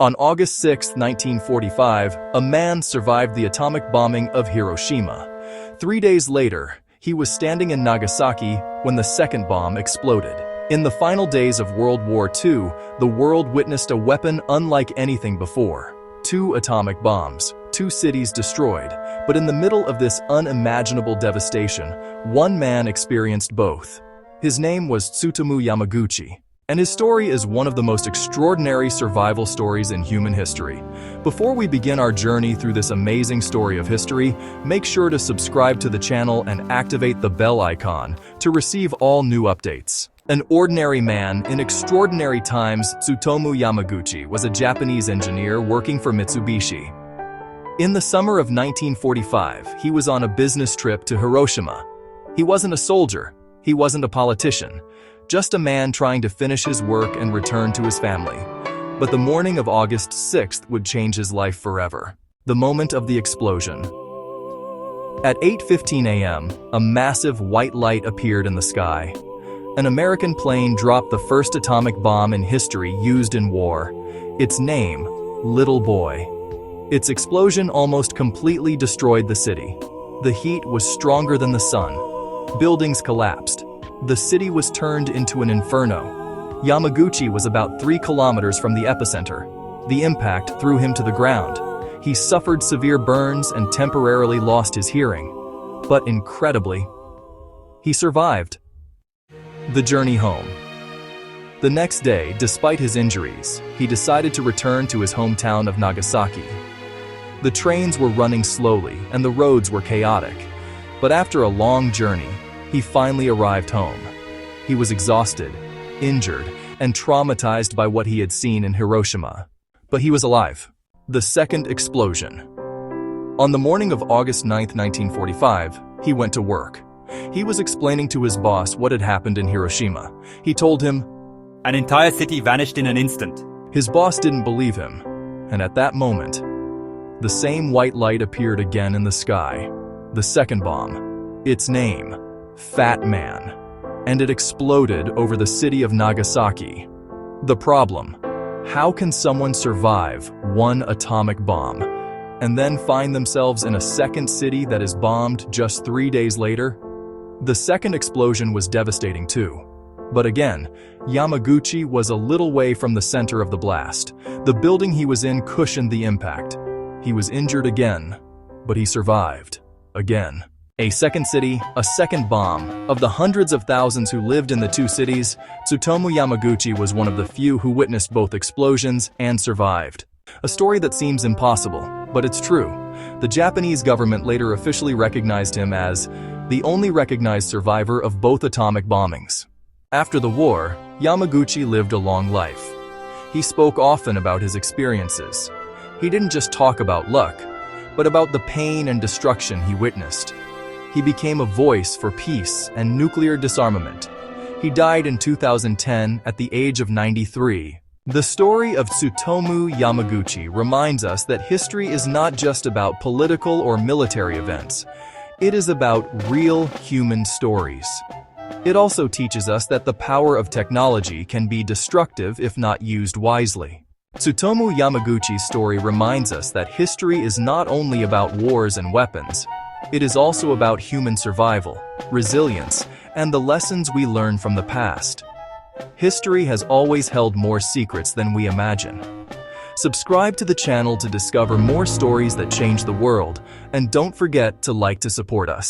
On August 6, 1945, a man survived the atomic bombing of Hiroshima. 3 days later, he was standing in Nagasaki when the second bomb exploded. In the final days of World War II, the world witnessed a weapon unlike anything before. 2 atomic bombs, 2 cities destroyed. But in the middle of this unimaginable devastation, one man experienced both. His name was Tsutomu Yamaguchi, and his story is one of the most extraordinary survival stories in human history. Before we begin our journey through this amazing story of history, make sure to subscribe to the channel and activate the bell icon to receive all new updates. An ordinary man in extraordinary times, Tsutomu Yamaguchi was a Japanese engineer working for Mitsubishi. In the summer of 1945, he was on a business trip to Hiroshima. He wasn't a soldier, he wasn't a politician, just a man trying to finish his work and return to his family. But the morning of August 6th would change his life forever. The moment of the explosion. At 8:15 a.m., a massive white light appeared in the sky. An American plane dropped the first atomic bomb in history used in war. Its name, Little Boy. Its explosion almost completely destroyed the city. The heat was stronger than the sun. Buildings collapsed. The city was turned into an inferno. Yamaguchi was about 3 kilometers from the epicenter. The impact threw him to the ground. He suffered severe burns and temporarily lost his hearing. But incredibly, he survived. The journey home. The next day, despite his injuries, he decided to return to his hometown of Nagasaki. The trains were running slowly and the roads were chaotic. But after a long journey, he finally arrived home. He was exhausted, injured, and traumatized by what he had seen in Hiroshima. But he was alive. The second explosion. On the morning of August 9, 1945, he went to work. He was explaining to his boss what had happened in Hiroshima. He told him, "An entire city vanished in an instant." His boss didn't believe him. And at that moment, the same white light appeared again in the sky. The second bomb. Its name, Fat Man. And it exploded over the city of Nagasaki. The problem: how can someone survive one atomic bomb and then find themselves in a second city that is bombed just 3 days later? The second explosion was devastating too. But again, Yamaguchi was a little way from the center of the blast. The building he was in cushioned the impact. He was injured again, but he survived. Again. A second city, a second bomb. Of the hundreds of thousands who lived in the 2 cities, Tsutomu Yamaguchi was one of the few who witnessed both explosions and survived. A story that seems impossible, but it's true. The Japanese government later officially recognized him as the only recognized survivor of both atomic bombings. After the war, Yamaguchi lived a long life. He spoke often about his experiences. He didn't just talk about luck, but about the pain and destruction he witnessed. He became a voice for peace and nuclear disarmament. He died in 2010 at the age of 93. The story of Tsutomu Yamaguchi reminds us that history is not just about political or military events. It is about real human stories. It also teaches us that the power of technology can be destructive if not used wisely. Tsutomu Yamaguchi's story reminds us that history is not only about wars and weapons. It is also about human survival, resilience, and the lessons we learn from the past. History has always held more secrets than we imagine. Subscribe to the channel to discover more stories that change the world, and don't forget to like to support us.